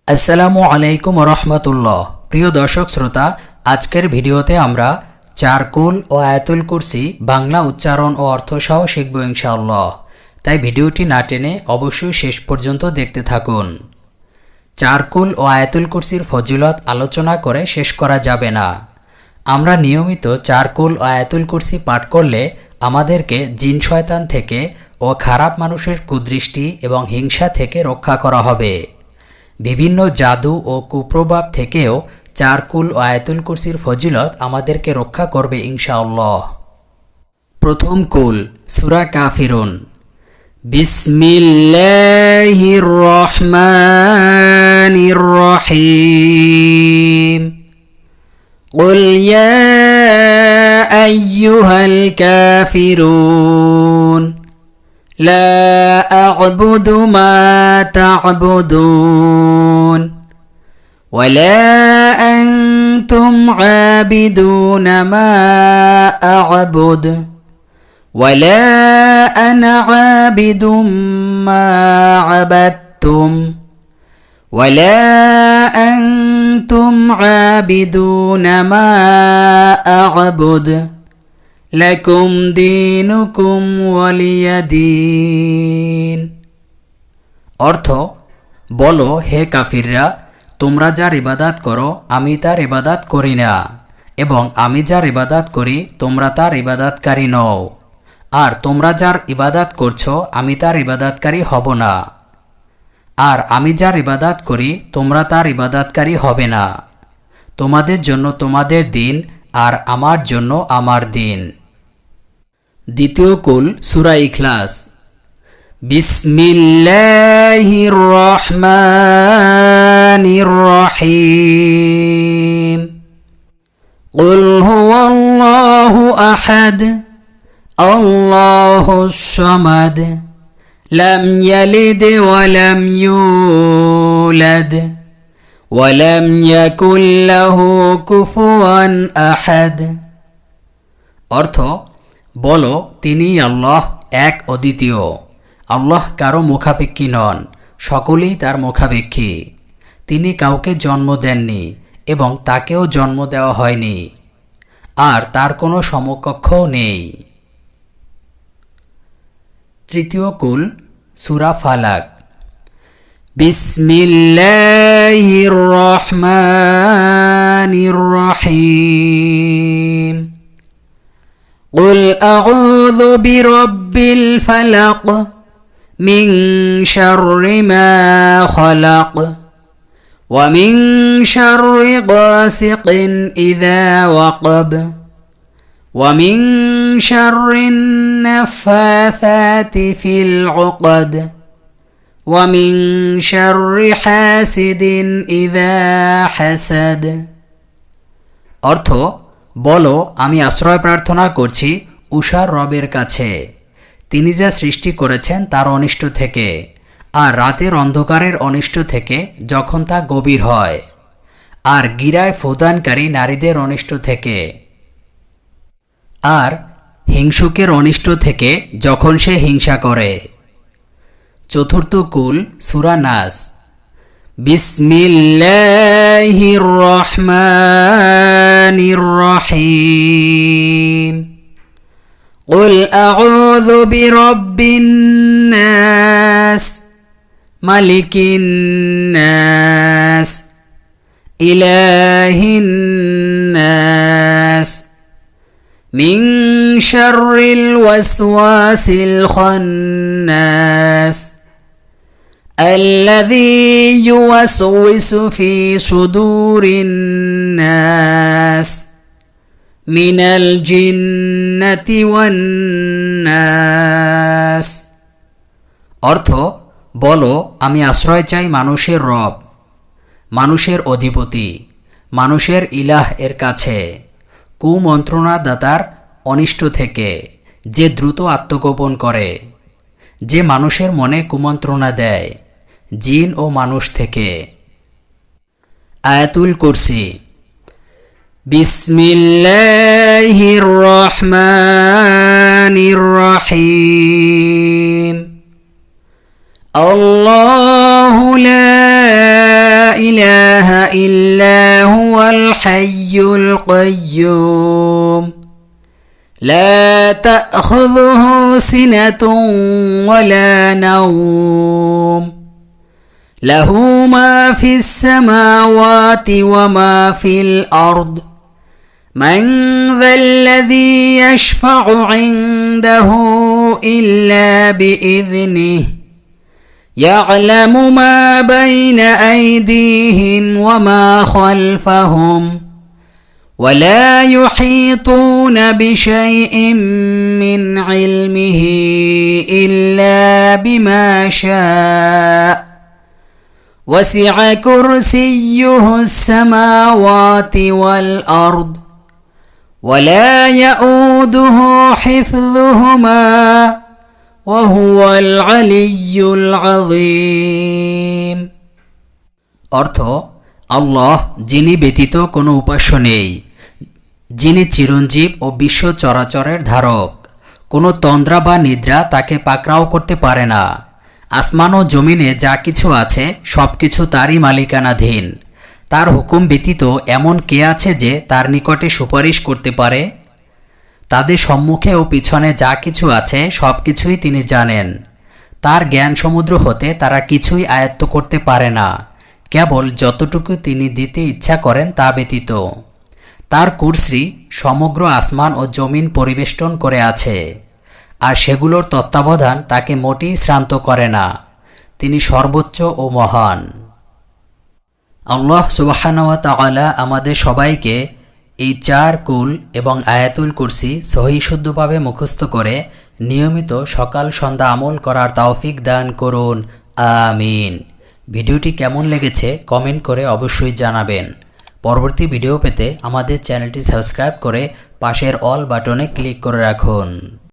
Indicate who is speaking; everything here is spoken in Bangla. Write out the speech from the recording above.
Speaker 1: আসসালামু আলাইকুম রহমতুল্লাহ। প্রিয় দর্শক শ্রোতা, আজকের ভিডিওতে আমরা চারকুল ও আয়াতুল কুরসি বাংলা উচ্চারণ ও অর্থ সহ শিখব ইনশাআল্লাহ। তাই ভিডিওটি না টেনে অবশ্যই শেষ পর্যন্ত দেখতে থাকুন। চারকুল ও আয়াতুল কুরসির ফজিলত আলোচনা করে শেষ করা যাবে না। আমরা নিয়মিত চারকুল ও আয়াতুল কুরসি পাঠ করলে আমাদেরকে জিন শয়তান থেকে ও খারাপ মানুষের কুদৃষ্টি এবং হিংসা থেকে রক্ষা করা হবে। বিভিন্ন জাদু ও কুপ্রভাব থেকেও চারকুল ও আয়াতুল কুরসির ফজিলত আমাদেরকে রক্ষা করবে ইনশাআল্লাহ। প্রথম কুল, সূরা কাফিরুন। বিসমিল্লাহির রহমানির রহিম। قل يا أيها الكافرون لا أعبد ما تعبدون ولا أنتم عابدون ما أعبد ولا أنا عابد ما عبدتم ولا أنتم عابدون ما أعبد لكم دينكم ولي دين। অর্থ, বলো হে কাফিররা, তোমরা যার ইবাদত করো আমি তার ইবাদত করি না, এবং আমি যার ইবাদত করি তোমরা তার ইবাদতকারী নও, আর তোমরা যার ইবাদত করছো আমি তার ইবাদতকারী হব না, আর আমি যার ইবাদত করি তোমরা তার ইবাদতকারী হবে না। তোমাদের জন্য তোমাদের দিন আর আমার জন্য আমার দিন। দ্বিতীয় কুল, সূরা ইখলাস। বিসমিল্লাহির রহমানির রহিম। قل هو الله أحد الله الصمد لم يلد ولم يولد ولم يكن له كفوا أحد। অর্থ, বলো তিনি আল্লাহ এক অদ্বিতীয়, আল্লাহ কারো মুখাপেক্ষী নন, সকলেই তার মুখাপেক্ষী। তিনি কাউকে জন্ম দেননি এবং তাকেও জন্ম দেওয়া হয়নি, আর তার কোনো সমকক্ষও নেই। তৃতীয় কুল, সূরা ফালাক। বিসমিল্লাহির রহমানির রহিম। قل أعوذ برب الفلق من شر ما خلق ومن شر غاسق إذا وقب ومن شر النفاثات في العقد ومن شر حاسد إذا حسد। অর্থ, বলো আমি আশ্রয় প্রার্থনা করছি উষার রবের কাছে, তিনি যা সৃষ্টি করেছেন তার অনিষ্ট থেকে, আর রাতের অন্ধকারের অনিষ্ট থেকে যখন তা গভীর হয়, আর গিরায় ফুদানকারী নারীদের অনিষ্ট থেকে, আর হিংসুকের অনিষ্ট থেকে যখন সে হিংসা করে। চতুর্থ কুল, সূরা নাস। বিসমিল্লাহির রহমানির রহিম। قل أعوذ برب الناس ملك الناس إله الناس من شر الوسواس الخناس الذي يوسوس في صدور الناس من الجنة والناس। অর্থ, বলো আমি আশ্রয় চাই মানুষের রব, মানুষের অধিপতি, মানুষের ইলাহ এর কাছে, কুমন্ত্রণাদাতার অনিষ্ট থেকে, যে দ্রুত আত্মগোপন করে, যে মানুষের মনে কুমন্ত্রণা দেয়, জিন ও মানুষ থেকে। আয়াতুল কুরসি। বিসমিল্লাহির রহমানির রহিম। الله لا إلا هو الحي القيوم لا تأخذه سنة ولا نوم له ما في السماوات وما في الأرض من ذا الذي يشفع عنده إلا بإذنه يعلم ما بين أيديهم وما خلفهم ولا يحيطون بشيء من علمه إلا بما شاء وسع كرسيه السماوات والأرض ولا يؤوده حفظهما وهو العلي العظيم অর্থ আল্লাহ যিনি ব্যতীত কোনো উপাস্য নেই, যিনি চিরঞ্জীব ও বিশ্ব চরাচরের ধারক, কোনো তন্দ্রা বা নিদ্রা তাকে পাকড়াও করতে পারে না। আসমান ও জমিনে যা কিছু আছে সব কিছু তারই মালিকানাধীন। তার হুকুম ব্যতীত এমন কে আছে যে তার নিকটে সুপারিশ করতে পারে? তাদের সম্মুখে ও পিছনে যা কিছু আছে সব কিছুই তিনি জানেন। তার জ্ঞান সমুদ্র হতে তারা কিছুই আয়ত্ত করতে পারে না, কেবল যতটুকু তিনি দিতে ইচ্ছা করেন তা ব্যতীত। তার কুরসি সমগ্র আসমান ও জমিন পরিবেষ্টন করে আছে, আর সেগুলোর তত্ত্বাবধান তাকে মোটেই শ্রান্ত করে না। তিনি সর্বোচ্চ ও মহান। আল্লাহ সুবহানাহু ওয়া তাআলা আমাদের সবাইকে এই 4 কুল এবং আয়াতুল কুরসি সহিহ শুদ্ধভাবে মুখস্থ করে নিয়মিত সকাল সন্ধ্যা আমল করার তৌফিক দান করুন, আমিন। ভিডিওটি কেমন লেগেছে কমেন্ট করে অবশ্যই জানাবেন। পরবর্তী ভিডিও পেতে আমাদের চ্যানেলটি সাবস্ক্রাইব করে পাশের অল বাটনে ক্লিক করে রাখুন।